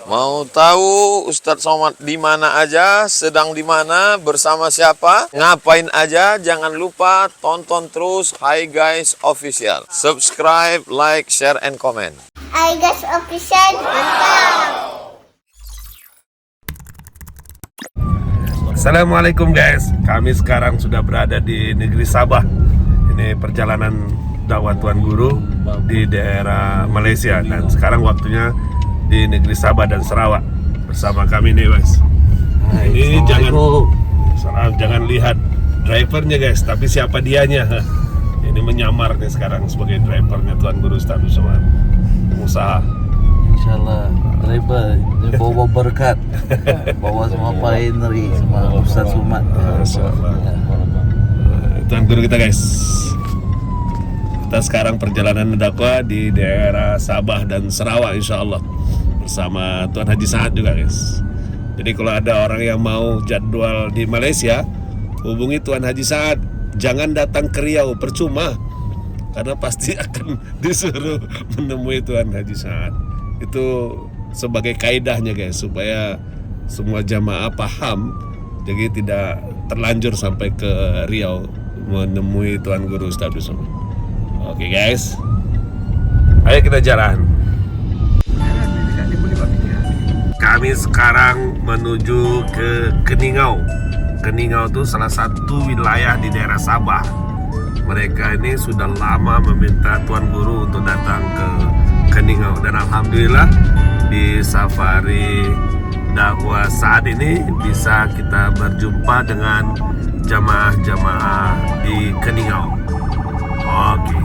Mau tahu Ustadz Somad di mana aja, sedang di mana, bersama siapa, ngapain aja? Jangan lupa tonton terus Hi Guys Official. Subscribe, like, share, and comment. Hi Guys Official, mantap! Assalamualaikum guys, kami sekarang sudah berada di negeri Sabah. Ini perjalanan dakwah Tuan Guru di daerah Malaysia, dan sekarang waktunya di negeri Sabah dan Sarawak bersama kami nih guys. Ini jangan lihat drivernya guys, tapi siapa dianya. Ini menyamar nih sekarang sebagai drivernya Tuan Guru Ustadz Somad, pengusaha. InsyaAllah driver bawa berkat, bawa semua pioneer sama Ustadz Somad. Tuan Guru kita guys. Kita sekarang perjalanan dakwah di daerah Sabah dan Sarawak insyaallah bersama Tuan Haji Saad juga guys. Jadi kalau ada orang yang mau jadwal di Malaysia, hubungi Tuan Haji Saad. Jangan datang ke Riau, percuma, karena pasti akan disuruh menemui Tuan Haji Saad. Itu sebagai kaidahnya guys, supaya semua jamaah paham, jadi tidak terlanjur sampai ke Riau menemui Tuan Guru Ustadz Somad. Oke guys, ayo kita jalan. Kami sekarang menuju ke Keningau. Keningau itu salah satu wilayah di daerah Sabah. Mereka ini sudah lama meminta Tuan Guru untuk datang ke Keningau, dan alhamdulillah di safari dakwah saat ini bisa kita berjumpa dengan jamaah-jamaah di Keningau. Oke.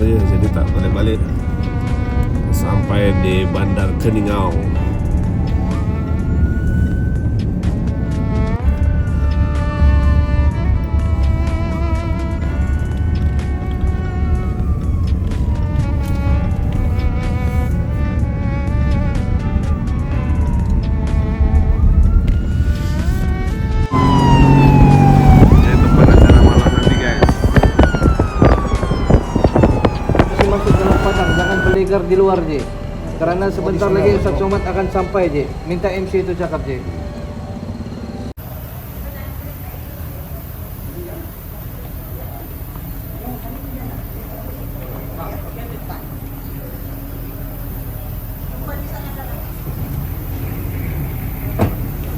Jadi tak balik-balik sampai di Bandar Keningau. Di luar je, karena sebentar lagi Ustadz Somad akan sampai je. Minta MC itu cakap je.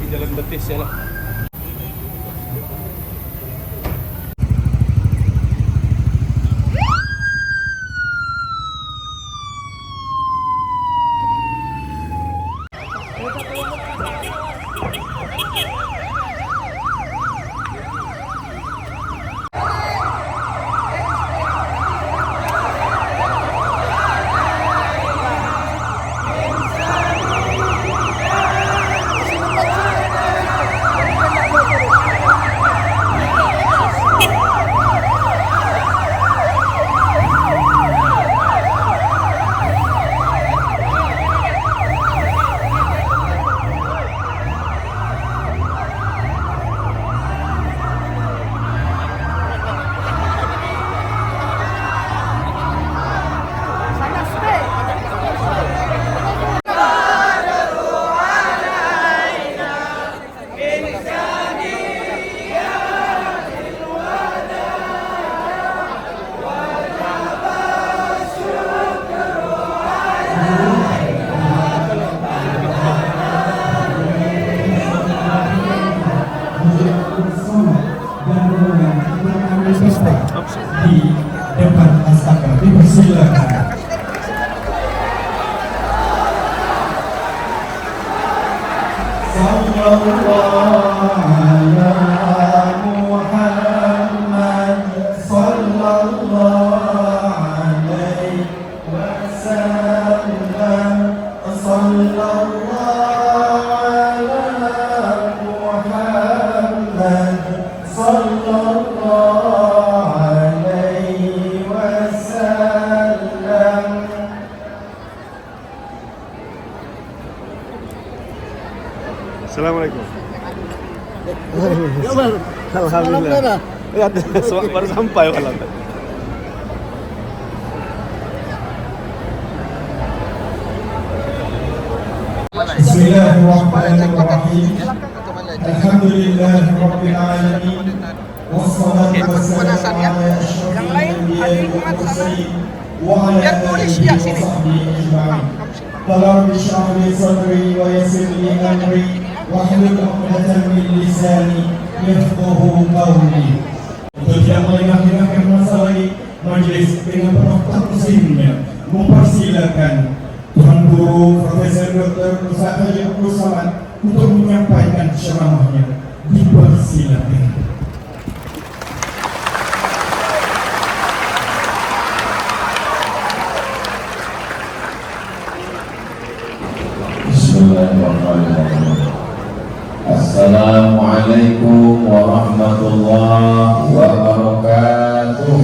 Di Jalan Betis ya lah. Di depan astaka dipersilakan. Sallallahu ala Muhammad sallallahu alaihi wasallam. Sallallahu ala Muhammad sallallahu Assalamualaikum. Alhamdulillah. Ya, baru sampai malam. Bismillahirrahmanirrahim. Alhamdulillahirabbil alamin. Wassalatu wassalamu ala asyrafil anbiya'i wal mursalin wa ala alihi wa sahbihi ajma'in. Rabbi shrah li sadri wa yassir li amri wahlul 'uqdatam min lisani yafqahu qawli. Untuk yang mengakhirkan masalah ini, majelis dengan penuh takzimnya mempersilakan Tuan Guru Profesor Dr. Ustaz Haji Abdul Samad untuk menyampaikan ceramahnya. Dipersilakan. Bismillahirrahmanirrahim. Assalamualaikum warahmatullahi wabarakatuh.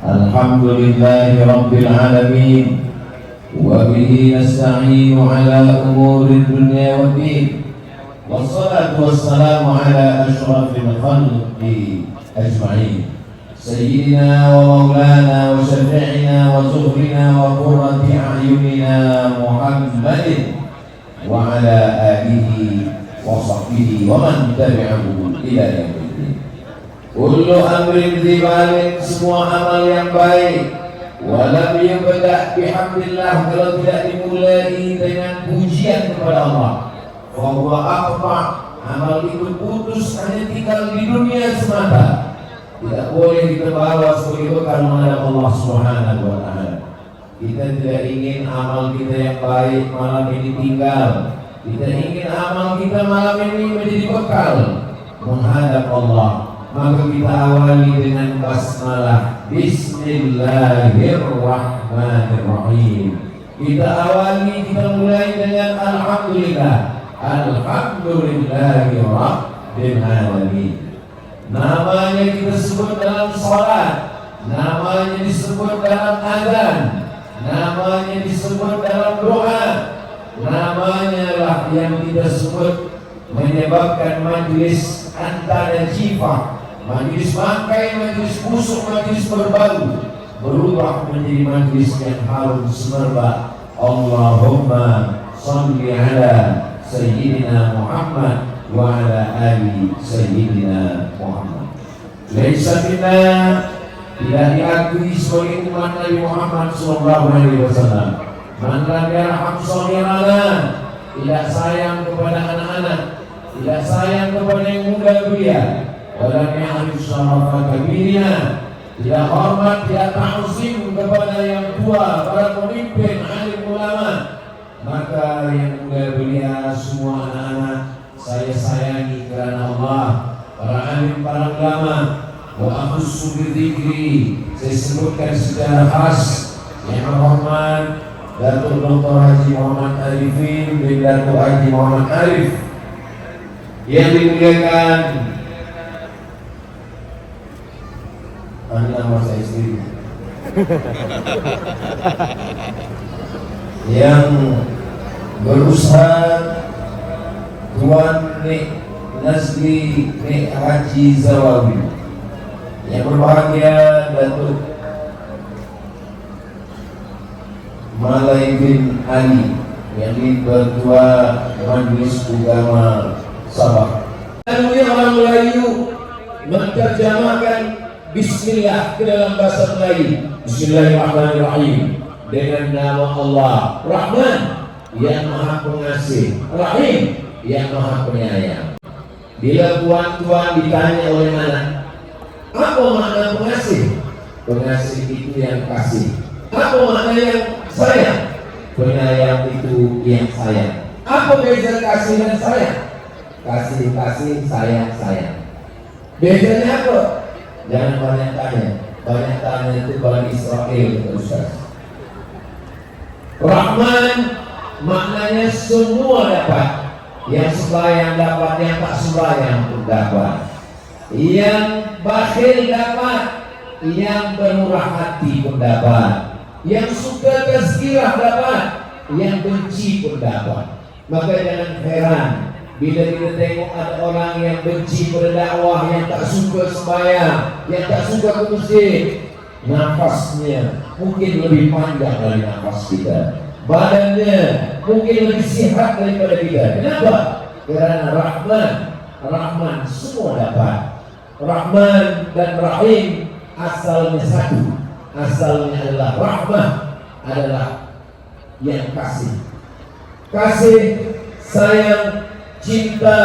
Alhamdulillahi rabbil alamin. Wa bihi nasta'inu ala umuri dunya wa din. Wassalatu wassalamu ala asyrafil khalqi ajma'in. Sayyidina wa maulana wa syafi'ina wa zuhrina wa qurrati a'yunina Muhammadin wa ala alihi wa sahbihi wa man tabi'ahu ila yaumiddin. Kullu amrin dzibalin, semua amal yang baik, walam yubda' bihamdillah, kalau tidak dimulai dengan pujian kepada Allah, fa huwa aqta', amal itu putus, hanya tinggal di dunia semata. Tidak boleh kita bawa sebagai bekal menghadap Allah Subhanahu wa ta'ala. Kita tidak ingin amal kita yang baik malam ini tinggal. Kita ingin amal kita malam ini menjadi bekal menghadap Allah. Maka kita awali dengan basmalah. Bismillahirrahmanirrahim. Kita awali, kita mulai dengan Alhamdulillah. Alhamdulillahi rabbil alamin. Namanya kita sebut dalam salat, namanya disebut dalam azan, namanya disebut dalam doa, namanya lah yang kita sebut menyebabkan majlis antara jifah, majlis bangkai, majlis busuk, majlis berbau berubah menjadi majlis yang harum semerbak. Allahumma salli ala Sayyidina Muhammad wa ala ali Sayyidina Muhammad. Laisa bina, tidak diakui sebagai umat Nabi Muhammad sallallahu alaihi wasallam. Man lam yarham shaghirana, tidak sayang kepada anak-anak, tidak sayang kepada yang muda belia, wa lam ya'rif syarafa kabirina, tidak hormat, tidak ta'zim kepada yang tua, para pemimpin, alim ulama. Maka yang muda belia, semua anak-anak saya sayangi kerana Allah, para alim, para ulama. Wa akhussu bidzikri, saya sebutkan secara khas yang terhormat Datuk Dr. Haji Muhammad Arifin bin Datuk Haji Muhammad Arif yang dimuliakan. Ini nama saya sendiri yang berusaha Tuan Nik Nazli Nik Haji Zawawi, yang berbahagia Datuk Malai bin Ali yang Ketua Majlis Ulama Sabah. Lalu yang orang Melayu menerjemahkan Bismillah ke dalam bahasa Melayu. Bismillahirrahmanirrahim, dengan nama Allah Rahman yang Maha Pengasih, Rahim yang Maha Penyayang. Bila tuan-tuan ditanya oleh anak, apa makna pengasih? Pengasih itu yang kasih. Apa makna yang sayang? Penyayang itu yang sayang. Apa beza kasih dan sayang? Kasih, sayang. Bedanya apa? Jangan banyak tanya. Banyak tanya itu Bani Israel, Ustaz. Rahman maknanya semua dapat. Yang sembahyang dapat, yang tak sembahyang pun dapat. Yang bakhil dapat, yang bermurah hati pun dapat. Yang suka tazkirah dapat, yang benci pun dapat. Maka jangan heran bila kita tengok ada orang yang benci pada dakwah, yang tak suka sembahyang, yang tak suka ke masjid, nafasnya mungkin lebih panjang dari nafas kita, badannya mungkin lebih sihat daripada kita. Kenapa? Karena Rahman semua dapat. Rahman dan Rahim asalnya satu, asalnya adalah rahmah, adalah yang kasih, sayang, cinta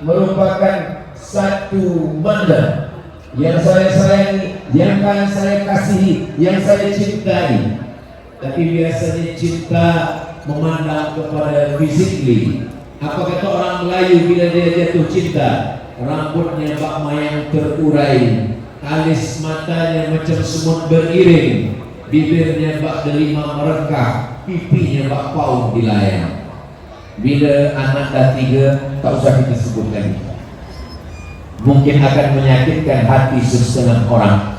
merupakan satu makna. Yang saya sayangi, yang saya kasihi, yang saya cintai. Tapi biasanya cinta memandang kepada physically. Apa kata orang Melayu bila dia jatuh cinta? Rambutnya bak mayang terurai, alis matanya macam semut beriring, bibirnya bak delima merekah, pipinya bak paung dilayang. Bila anak dah 3, tak usah kita sebut lagi. Mungkin akan menyakitkan hati sesetengah orang.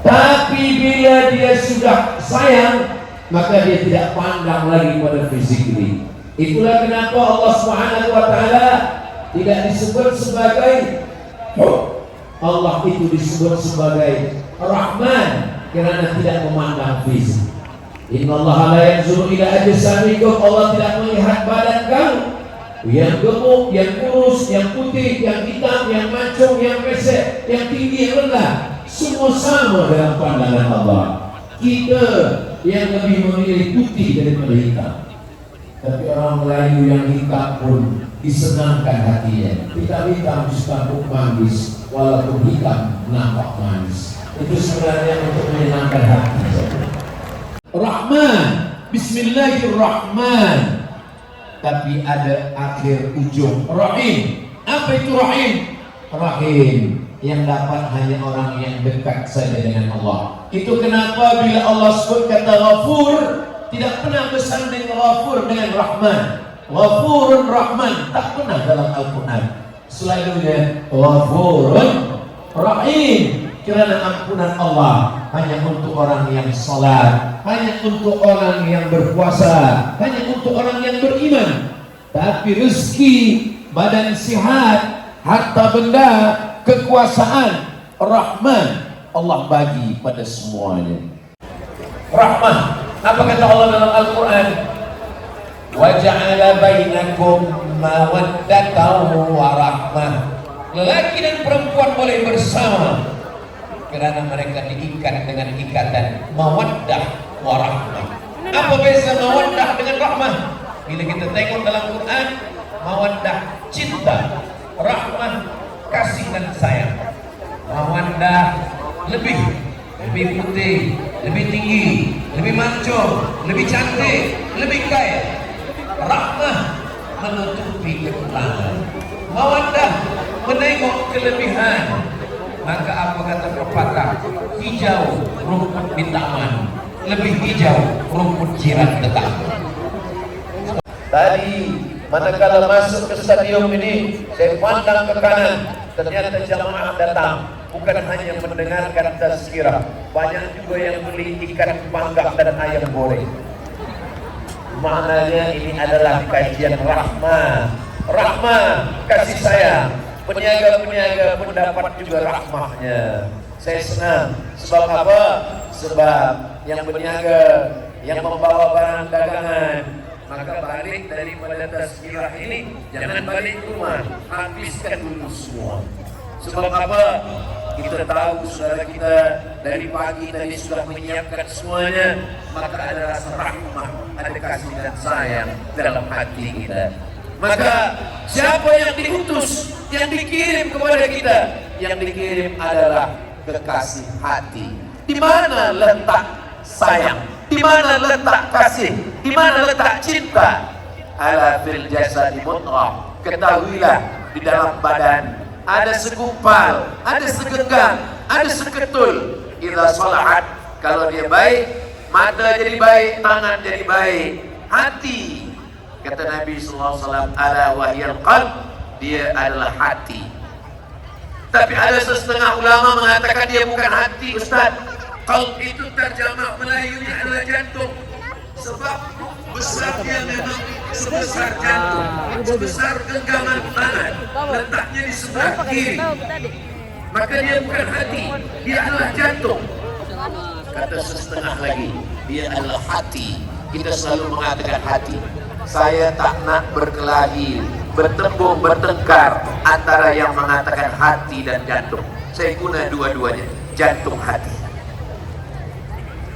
Tapi bila dia sudah sayang, maka dia tidak pandang lagi pada physically. Itulah kenapa Allah Subhanahu wa taala tidak disebut sebagai Allah, itu disebut sebagai Rahman kerana tidak memandang fisik. Innallaha la yanzuru ila ajsamikum, Allah tidak melihat badan kamu yang gemuk, yang kurus, yang putih, yang hitam, yang mancung, yang pesek, yang tinggi, yang rendah, semua sama dalam pandangan Allah. Kita yang lebih memilih putih daripada hitam. Tapi orang Melayu yang hitam pun disenangkan hatinya. Hitam-hitam setampuk manis, walaupun hitam nampak manis. Itu sebenarnya untuk menyenangkan hati. Rahman, Bismillahirrahman. Tapi ada akhir ujung Rahim. Apa itu Rahim? Rahim yang dapat hanya orang yang dekat saja dengan Allah. Itu kenapa bila Allah sebut kata Ghafur, tidak pernah bersanding Ghafur dengan Rahman. Ghafurun Rahman tak pernah dalam Al-Quran. Selalunya Ghafurun Rahim, kerana ampunan Allah hanya untuk orang yang salat, hanya untuk orang yang berpuasa, hanya untuk orang yang beriman. Tapi rezeki, badan sihat, harta benda, kekuasaan, Rahman Allah bagi pada semuanya. Rahman, apa kata Allah dalam Al-Quran? Wa ja'ala bainakum mawaddatan wa rahmah. Lelaki dan perempuan boleh bersama kerana mereka diikat dengan ikatan mawaddah warahmah. Apa beza mawaddah dengan rahmah? Bila kita tengok dalam Quran, mawaddah cinta, rahmah kasih dan sayang. Mawaddah lebih putih, lebih tinggi, lebih mancung, lebih cantik, lebih kaya. Rahmah menutupi kekurangan. Mawaddah menengok kelebihan. Maka apa kata pepatah? Hijau rumput di taman, lebih hijau rumput jiran tetangga. Tadi manakala masuk ke stadium ini, saya pandang ke kanan, ternyata jamaah datang. Bukan hanya mendengarkan tazkirah, banyak juga yang beli ikan panggang dan ayam goreng. Maknanya ini adalah kajian rahmah. Rahmah, kasih sayang. Peniaga-peniaga pun dapat juga rahmahnya. Saya senang. Sebab apa? Sebab yang berniaga, yang membawa barang dagangan, maka balik daripada tazkirah ini, jangan balik ke rumah, habiskan dulu semua. Sebab apa? Kita tahu saudara kita dari pagi tadi sudah menyiapkan semuanya, maka ada rasa rahmah, ada kasih dan sayang dalam hati kita. Maka siapa yang diutus, yang dikirim kepada kita, yang dikirim adalah kekasih hati. Di mana letak sayang? Di mana letak kasih? Di mana letak cinta? Ala fil jasadi mudghah. Ketahuilah di dalam badan ada segumpal, ada segenggam, ada seketul. Idza salahat, kalau dia baik, mata jadi baik, tangan jadi baik, hati. Kata Nabi SAW, ala wahyal qalb, dia adalah hati. Tapi ada setengah ulama mengatakan dia bukan hati, Ustaz. Qalb itu terjemah Melayunya adalah jantung. Sebab besarnya memang sebesar jantung, sebesar genggaman tangan, letaknya di sebelah kiri. Maka dia bukan hati, dia adalah jantung. Kata setengah lagi, dia adalah hati. Kita selalu mengatakan hati. Saya tak nak berkelahi, bertembung, bertengkar antara yang mengatakan hati dan jantung. Saya guna dua-duanya, jantung hati.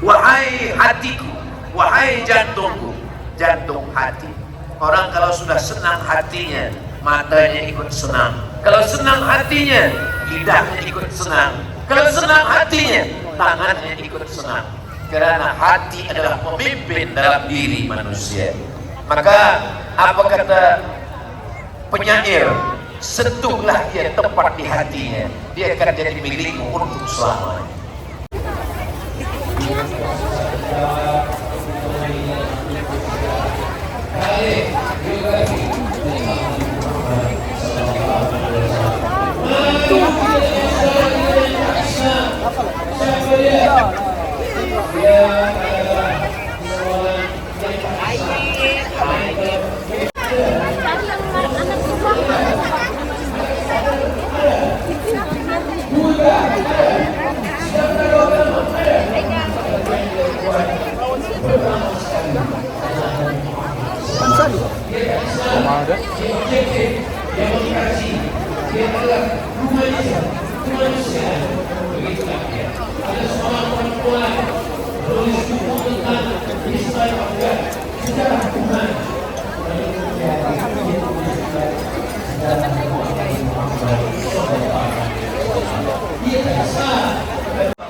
Wahai hatiku, wahai jantungku, jantung hati. Orang kalau sudah senang hatinya, matanya ikut senang. Kalau senang hatinya, lidahnya ikut senang. Kalau senang hatinya, tangannya ikut senang. Karena hati adalah pemimpin dalam diri manusia. Maka apa kata penyair? Sentuhlah dia tepat di hatinya, dia akan jadi milikmu untuk selamanya.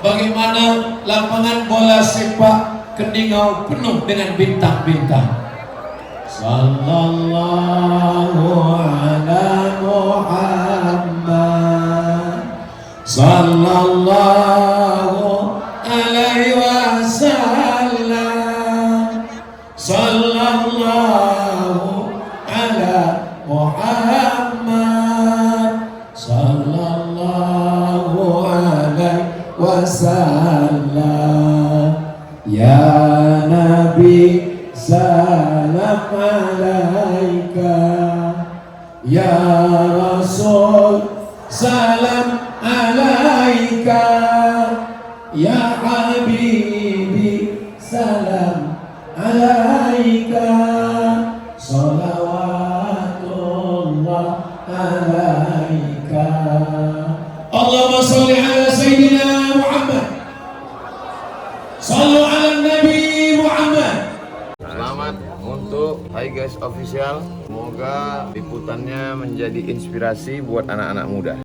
Bagaimana lapangan bola sepak Kendingau penuh dengan bintang-bintang. Sallallahu ala Muhammad, sallallahu alaihi wasallam, sallallahu ala Muhammad, sallallahu alaihi wasallam. Ya Nabi salam alaika, ya Rasul salam alaika, ya Habibi salam alaika, salawatullah alaika. Allahumma salli ala Sayyidina Muhammad, sallu ala Nabi Muhammad. Selamat untuk Hai Guys Official. Semoga liputannya menjadi inspirasi buat anak-anak muda.